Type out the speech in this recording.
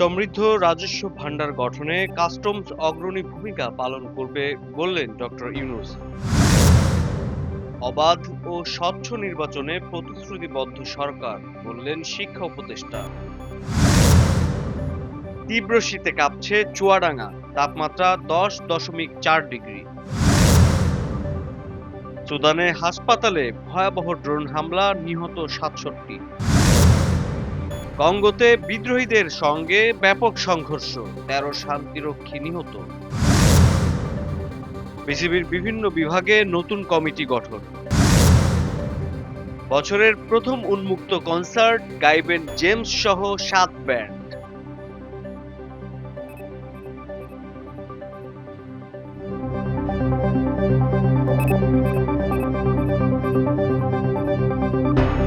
সমৃদ্ধ রাজস্ব ভাণ্ডার গঠনে কাস্টমস অগ্রণী ভূমিকা পালন করবে বললেন ডক্টর ইউনূস। অবাধ ও স্বচ্ছ নির্বাচনে প্রতিশ্রুতিবদ্ধ সরকার বললেন শিক্ষা উপদেষ্টা। তীব্র শীতে কাঁপছে চুয়াডাঙ্গা, তাপমাত্রা 10.4 ডিগ্রি। সুদানে হাসপাতালে ভয়াবহ ড্রোন হামলা, নিহত 67। কঙ্গোতে বিদ্রোহীদের সঙ্গে ব্যাপক সংঘর্ষ, 13 শান্তিরক্ষী নিহত। বিসিবির বিভিন্ন বিভাগে নতুন কমিটি গঠন। বছরের প্রথম উন্মুক্ত কনসার্ট, গাইবেন জেমস সহ 7 ব্যান্ড।